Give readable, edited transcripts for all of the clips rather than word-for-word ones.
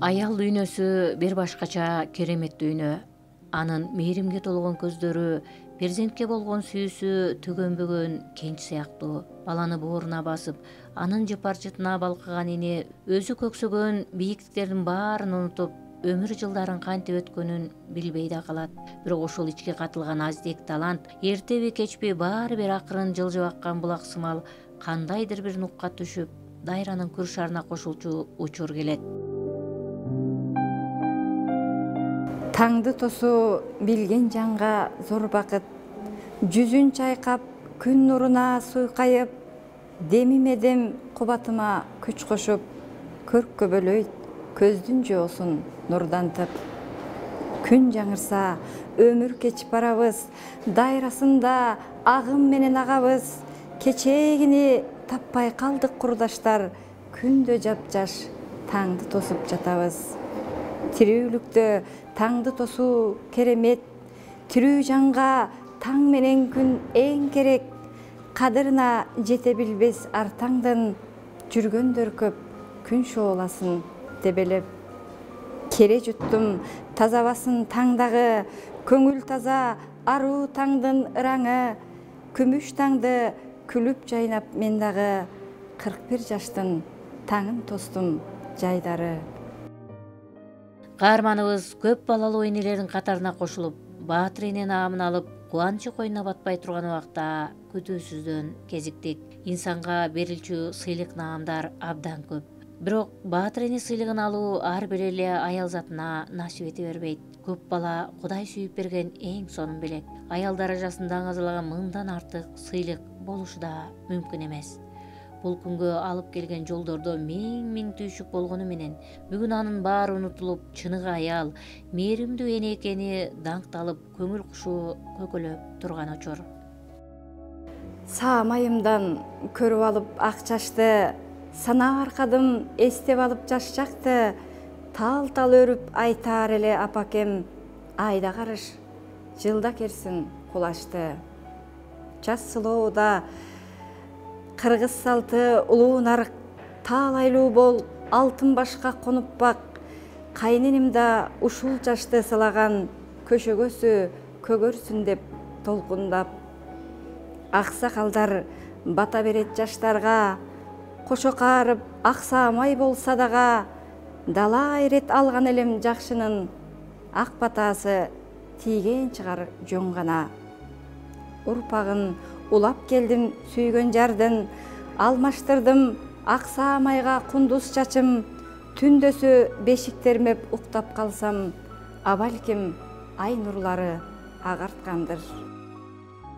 Аял дүйнөсү бир башкача керемет дүйнө. Анын мээримге толгон көздөрү, перзентке болгон сүйүүсү төгөнбөгөн кенч сыяктуу. Баланы бооруна басып, анын жыпар-жытына балкыган эне өзү көксөгөн бийиктиктердин баарын унутуп, өмүр жылдарын кантип өткөнүн билбей да калат. Бирок ошол ичке катылган аздек талант эртеби кечпи баары бир акырын жылжып аккан булак сымал кандайдыр бир нукка түшүп, дайранын күр шарына кошулчу учур келет. Таңды тосу билген жанга зор бакыт, жүзүн чайкап, күн нуруна суйкайып, демиме-дем кубатыма күч кошуп, көрккө бөлөйт көздүн жоосун нурдантып. Күн жаңырса, өмүр кечип барабыз, дайрасында агым менен агабыз, кечегини таппай калдык курдаштар, күндө жапжаш таңды тосуп жатабыз. Тирүүлүктө таңды тосуу керемет, тирүү жанга таң менен күн эң керек, кадырына жете билбес ар таңдын, жүргөндөр көп күн шооласын тебелеп. Кере жуттум тазабасын таңдагы, көңүл таза аруу таңдын ыраңы, күмүш таңды күлүп жайнап мен дагы, 41 жаштын таңын тостум жайдары. Каарманыбыз көп балалуу энелердин катарына кошулуп, баатыр эне наамын алып, кубанычы койнуна батпай турган убакта күтүүсүздөн кезиктик. Инсанга берилчү сыйлык наамдар абдан көп. Бирок баатыр эне сыйлыгын алуу ар бир эле аял затына насип эте бербейт. Көп бала Кудай сүйүп берген эң сонун белек. Аялдар ажасында аңазалаган мыңдан артык сыйлык болушу да мүмкүн эмес. Бул күнгө алып келген жолдордо миң түйшүк болгону менен, бүгүн анын баары унутулуп, чыныгы аял, мээримдүү эне экени даңкталып, көңүл кушу көкөлөп турган учур. Саамайымдан көрүп алып ак чачты, санаар кадым эстеп алып жаш жакты, тал-тал өрүп айтаар эле апакем, айда карыш, жылда керсин кулачты. Жас сылоуда кыргыз салты улуу нарык, таалайлуу бол, алтын башка конуп бак, кайненем да ушул жашты сылаган, көшөгөсү көгөрсүн деп толкундап. Аксакалдар бата берет жаштарга, кошо каарып аксаамай болса дагы, дала ирет алган элем жакшынын, ак батасы тийген чыгар жөн гана. Урпагын улап келдим сүйгөн жардын, алмаштырдым аксаамайга кундуз чачым, түндөсү бешиктермеп уктап калсам, абалким ай нурлары агарткандыр.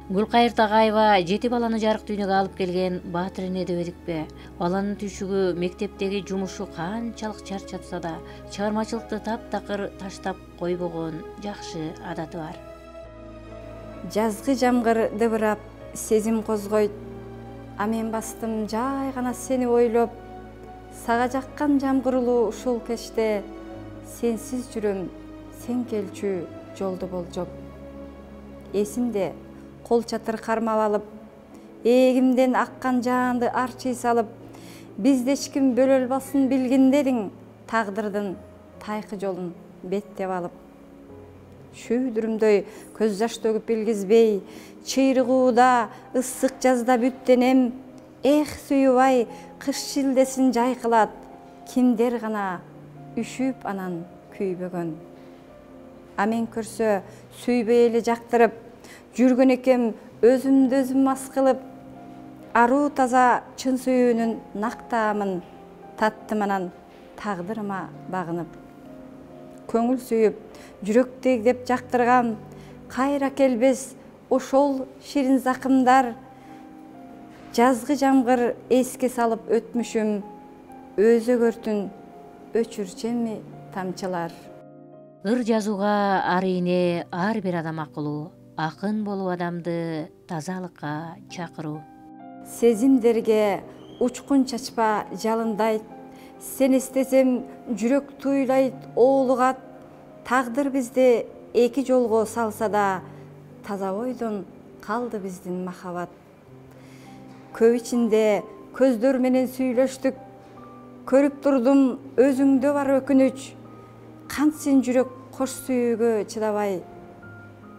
Гүлкайыр Тагаева 7 баланы жарык дүйнөгө алып келген баатыр эне дебедикпи? Баланын түйшүгү мектептеги жумушу канчалык чарчатса да, чыгармачылыкты таптакыр таштап койбогон жакшы адаты бар. Жазгы жамгыр дыбырап, сезим козгойт, а мен бастым жай гана сени ойлоп, сага жаккан жамгырлуу ушул кечте, сенсиз жүрөм, сен келчү жолду болжоп. Эсимде кол чатыр кармап алып, эгимден аккан жаанды арчый салып, бизди эч ким бөлө албасын билгиндериң, тагдырдын тайкы жолун беттеп алып. Шүйдүрүмдөй көз жаш төгүп билгизбей, чыйрыгууда ысык жазда бүттенем, эх сүйүбай кыш шилдесин жайкылат, кимдер гана үшүп анан күйбөгөн. А мен көрсө сүйбөй эле жактырып, жүргөн экем өзүмдү өзүм мас кылып, аруу таза чын сүйүүнүн нактаамын таттым анан тагдырыма багынып. Көңүл сүйүп, жүрөк тегдеп жактыргам, кайра келбес ошол ширин закымдар, жазгы жамгыр эске салып өтмүшүм, өзөгөртүн өчүрчемби тамчылар. Ыр жазууга ар ийне ар бир адам акылуу, акын болуп адамды тазалыкка чакыруу. Сезимдерге учкун чачпа жалындайт, сен эстесем жүрөк туйлайт, оолугат, тагдыр бизди эки жолго салса да, таза ойдон калды биздин махабат. Көп ичинде көздөр менен сүйлөштүк, Көрүп турдум өзүңдө бар өкүнүч, кантсин жүрөк кош сүйүүгө чыдабай,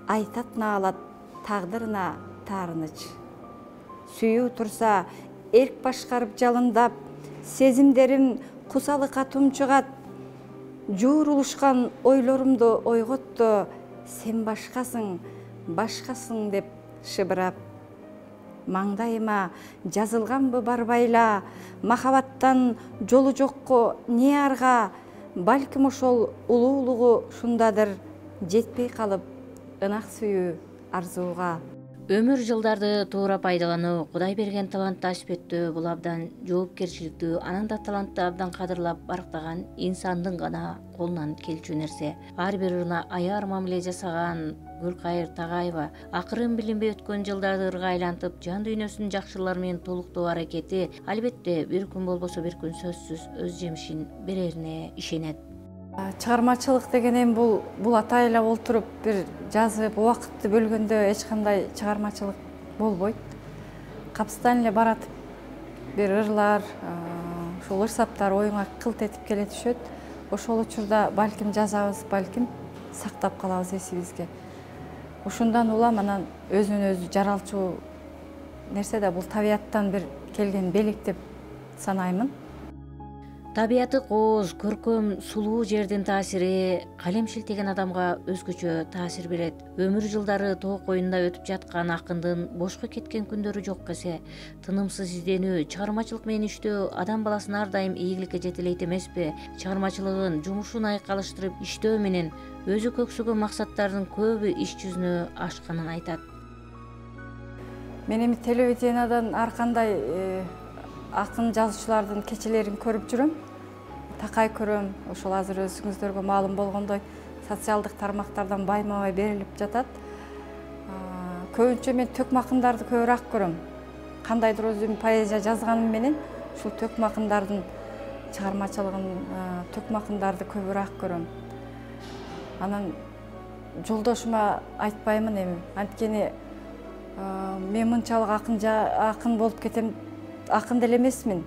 айтат наалат тагдырына таарыныч. Сүйүү турса эрк башкарып жалындап, сезимдерим кусалыкка тумчугат, жуурулушкан ойлорумду ойготту, сен башкасың, башкасың деп шыбырап. Маңдайыма жазылганбы барбайла, махабаттан жолу жокко не арга, балким ошол улуулугу шундадыр, жетпей калып ынак сүйүү арзууга. Өмүр жылдарды туура пайдалануу, Кудай берген талантты ашпеттөө, бул абдан жоопкерчиликтүү, анан да талантты абдан кадырлап барктаган инсандын гана колунан келчү нерсе. Ар бир ырына аяр мамиле жасаган Гүлкайыр Тагаева акырын билинбей өткөн жылдарды ырга айлантып, жан дүйнөсүн жакшылар менен толуктоо аракети албетте бир күн болбосо бир күн сөзсүз өз жемишин берерине ишенет. Чыгармачылык деген эми бул атайла олтуруп бир жазып убакытты бөлгөндө эч кандай чыгармачылык болбойт. Капстан эле баратып бир ырлар, ушул ырсаптар оюңа кылт этип келе түшөт. Ошол учурда балким жазабыз, балким сактап калабыз эсибизге. Ушундан улам анан өзүнөн өзү жаралчу нерсе да бул табияттан бир келген белек деп санаймын. Табияты кооз, көркөм, сулуу жердин таасири калем шилтеген адамга өзгөчө таасир берет. Өмүр жылдары тоо коюнда өтүп жаткан акындын бошко кеткен күндөрү жок эсе. Тынымсыз изденүү, чыгармачылык менен иштөө адам баласын ар дайым ийгиликке жетелейт эмеспи? Чыгармачылыгын, жумушун айкалыштырып иштөө менен өзү көксөгөн максаттардын көбү иш жүзүнө ашканын айтат. Мен эми телевидениядан ар кандай акын жазуучулардын кечелерин көрүп жүрөм. Такай көрөм, ошол азыр өзүңүздөргө маалым болгондой социалдык тармактардан байма-бай берилип жатат. Көбүнчө мен төкмө акындарды көбүрөөк көрөм. Кандайдыр өзүм поэзия жазганым менен ушул төкмө акындардын чыгармачылыгын, төкмө акындарды көбүрөөк көрөм. Анан жолдошума айтпаймын эми, анткени мен мынчалык акын болуп кетем, акын деле эмесмин.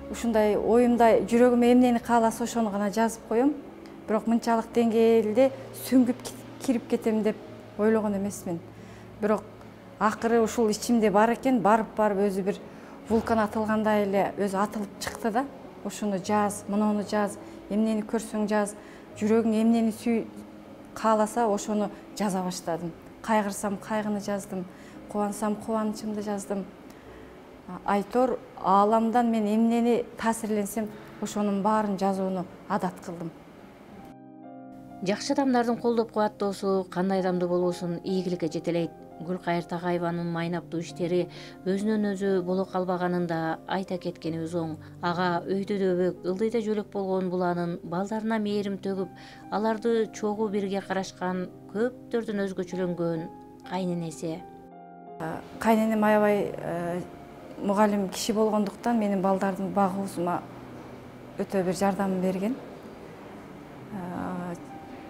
Ушундай оюмда жүрөгүмө эмнени кааласа ошону гана жазып коем. Бирок мынчалык деңгээлде сүңгүп кирип кетем деп ойлогон эмесмин. Бирок акыры ушул ичимде бар экен, барып өзү бир вулкан атылгандай эле өзү атылып чыкты да. Ушуну жаз, муну жаз, эмнени көрсөң жаз, жүрөгүң эмнени кааласа ошону жаза баштадым. Кайгырсам кайгыны жаздым, кубансам кубанычымды жаздым. Айтор ааламдан мен эмнени таасирленсем ошонун баарын жазууну адат кылдым. Жакшы адамдардын колдоп кубаттоосу кандай адамды болбосун ийгиликке жетелейт. Гүлкайыр Тагаеванын майнаптуу иштери өзүнөн өзү боло калбаганын да айта кеткенибиз оң. Ага өйдөдө өбөк, ылдыйда жөлөк болгон бул анын балдарына мээрим төгүп, аларды чогуу бирге карашкан, көптөрдөн өзгөчөлөнгөн кайненеси. Кайненем аябай мугалим киши болгондуктан менин балдардын багуусума өтө бир жардам берген.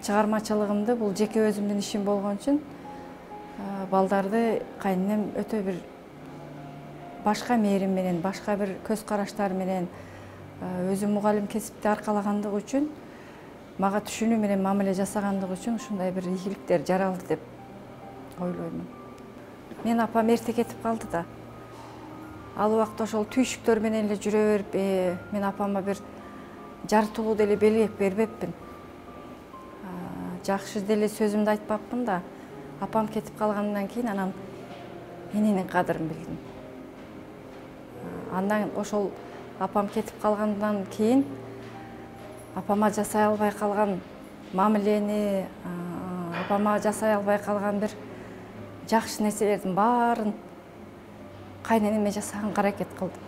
Чыгармачылыгымды бул жеке өзүмдүн ишим болгон үчүн балдарды кайненем өтө бир башка мээрим менен, башка бир көз караштар менен өзү мугалим кесипти аркалагандыгы үчүн, мага түшүнүү менен мамиле жасагандыгы үчүн ушундай бир ийгиликтер жаралды деп ойлоймун. Мен апам эрте кетип калды да. Ал убакта ошол түйшүктөр менен эле жүрө берип, мен апама бир жартылуу деле белек бербеппин. Жакшы деле сөзүмдү айтпаппын да. Апам кетип калгандан кийин анан эненин кадырын билдим. Андан ошол апам кетип калгандан кийин апама жасай албай калган мамилени, апама жасай албай калган бир жакшы нерселердин баарын кайненеме жасаганга аракет кылдым.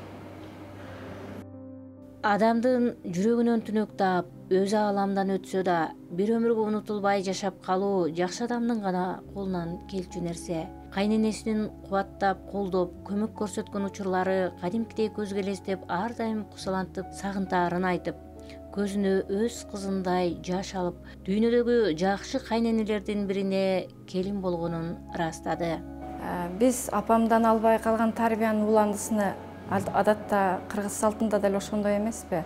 Адамдын жүрөгүнөн түнөк таап, өзү ааламдан өтсө да, бир өмүргө унутулбай жашап калуу жакшы адамдын гана колунан келчү нерсе. Кайненесинин кубаттап, колдоп, көмөк көрсөткөн учурлары кадимкидей көзгө элестеп, ар дайым кусалантып, сагынтаарын айтып, көзүнө өз кызындай жаш алып, дүйнөдөгү жакшы кайненелердин бирине келин болгонун ырастады. Биз апамдан албай калган тарбиянын уландысыны адатта кыргыз салтында деле ошондой эмеспи?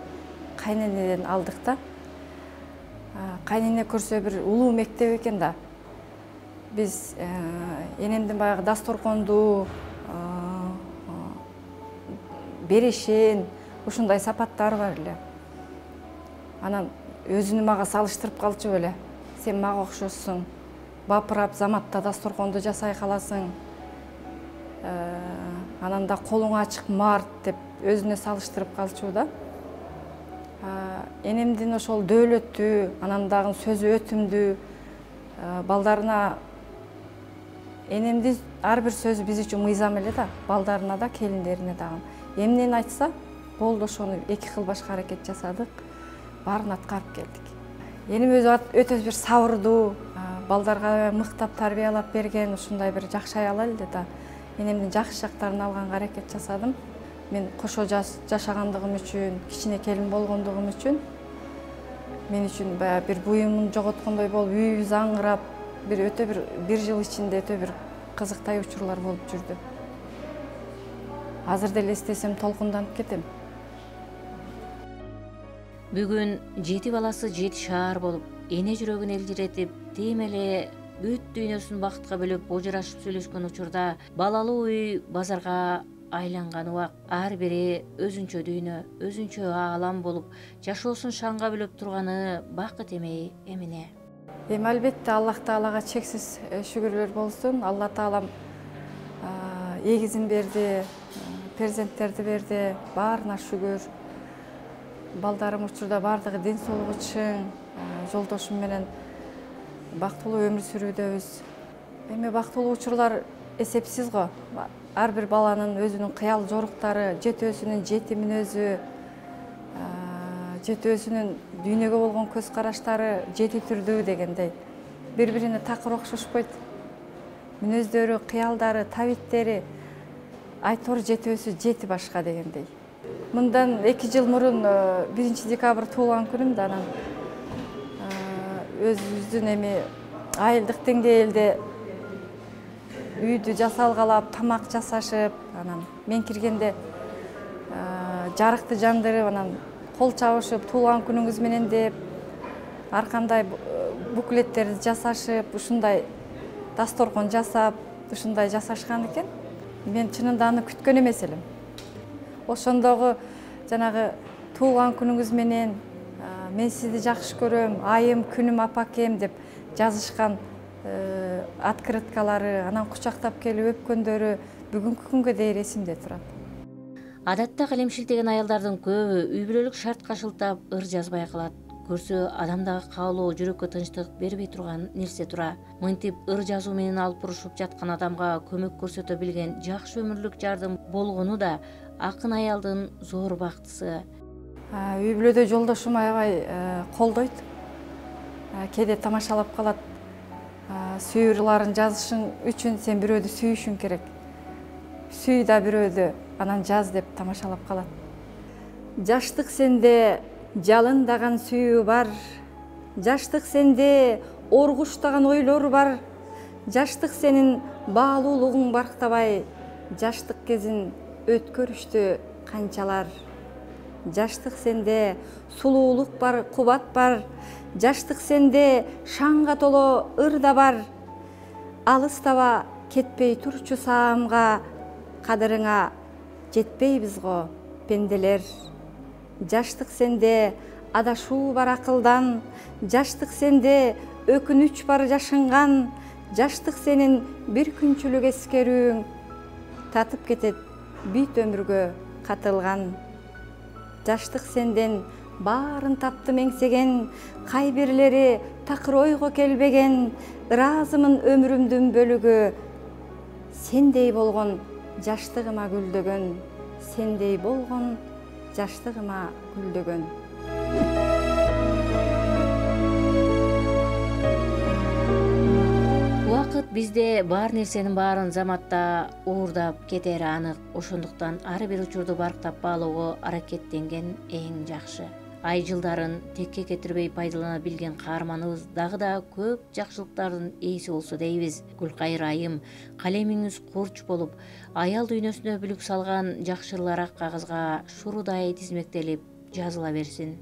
кайненеден алдык да. Кайнене көрсө бир улуу мектеп экен да. Биз энемдин баягы дасторконду, берешен, ушундай сапаттары бар эле. Анан өзүнү мага салыштырып калчу беле. Сен мага окшосуң, бапырап заматта дасторконду жасай каласың. Анан да колуң ачык март деп өзүнө салыштырып калчу да. Энемдин ошол дөөлөттүү, анан дагы сөзү өтүмдүү, балдарына энемдин ар бир сөзү биз үчүн мыйзам эле да, балдарына да, келиндерине дагы. Эмнени айтса, болду ошону эки кыл башка аракет жасадык, баарын аткарып келдик. Энем өзү өтө бир сабырдуу, балдарга мыктап тарбиялап берген, ушундай бир жакшы аял эле да. Энемдин жакшы жактарын алганга аракет жасадым. Мен кошо жашагандыгым үчүн, кичине келин болгондугум үчүн, мен үчүн баягы бир буюмун жоготкондой болуп, үйүбүз аңырап, өтө бир жыл ичинде өтө бир кызыктай учурлар болуп жүрдү. Азыр деле эстесем толкунданып кетем. Бүгүн 7 баласы 7 шаар болуп, эне жүрөгүн элжиретип, тим эле бүт дүйнөсүн бакытка бөлөп, божурашып сүйлөшкөн учурда балалуу үй базарга айланган убак, ар бири өзүнчө дүйнө, өзүнчө аалам болуп, жашоосун шанга бөлөп турганы бакыт эмне? Албетте Аллах Таалага чексиз шүгүрлөр болсун. Алла Таалам эгизин берди, перзенттерди берди, баарына шүгүр. Балдарым учурда баардыгы ден соолугу чың, жолдошум менен бактылуу өмүр сүрүүдөбүз. Эми бактылуу учурлар эсепсиз го. Ар бир баланын өзүнүн кыял жоруктары, жетөөсүнүн жети мүнөзү, жетөөсүнүн дүйнөгө болгон көз караштары жети түрдүү дегендей. Бири-бирине такыр окшошпойт. Мүнөздөрү, кыялдары, табиттери айтор жетөөсү жети башка дегендей. Мындан 2 жыл мурун 1 декабрь туулган күнүм да, анан өзүбүздүн эми айылдык деңгээлде үйдү жасалгалап, тамак жасашып, анан мен киргенде жарыкты жандырып, анан кол чабышып, туулган күнүңүз менен деп, ар кандай буклеттерди жасашып, ушундай дасторкон жасап, ушундай жасашкан экен. Мен чынында аны күткөн эмес элем. Ошондогу жанагы туулган күнүңүз менен, мен сизди жакшы көрөм, айым, күнүм, апакем деп жазышкан открыткалары, анан кучактап келип өпкөндөрү бүгүнкү күнгө дейин эсимде турат. Адатта калем шилтеген аялдардын көбү үй бүлөлүк шартка шылтап ыр жазбай калат. Көрсө адамдагы каалоо жүрөккө тынчтык бербей турган нерсе тура. Мынтип ыр жазуу менен алып урушуп жаткан адамга көмөк көрсөтө билген жакшы өмүрлүк жардым болгону да акын аялдын зор бактысы. Үй бүлөдө жолдошум аябай колдойт. Кээде тамашалап калат. Сүйүрларын жазышың үчүн сен бирөөдү сүйүшүң керек. Сүй да бирөөдү, анан жаз деп тамашалап калат. Жаштык сенде жалындаган сүйүү бар. Жаштык сенде оргуштаган ойлор бар. Жаштык сенин баалуулугуң барктабай. Жаштык кезин өткөрүштү канчалар. Жаштык сенде сулуулук бар, кубат бар. Жаштык сенде шаңга толо ыр да бар. Алыстаба кетпей турчу саамга, кадырыңа жетпейбиз го пенделер. Жаштык сенде адашуу бар акылдан. Жаштык сенде өкүнүч бар жашынган. Жаштык сенин бир күнчүлүк эскерүүң татып кетет бүт өмүргө катылган. Жаштык сенден баарын таптым эңсеген, кайбирлери такыр ойго келбеген. Ыраазымын өмүрүмдүн бөлүгү, сендей болгон жаштыгыма гүлдөгөн. Сендей болгон жаштыгыма гүлдөгөн. Убакыт бизде бар нерсенин баарын заматта уурдап кетери анык. Ошондуктан ар бир учурду барктап баалоого аракеттенген эң жакшы. Ай жылдарын текке кетирбей пайдалана билген каарманыбыз дагы да көп жакшылыктардын ээси болсо дейбиз. Гүлкайыр айым, калемиңиз курч болуп, аял дүйнөсүнө бүлүк салган жакшы ырлар ак кагазга шурудай тизмектелип, жазыла берсин.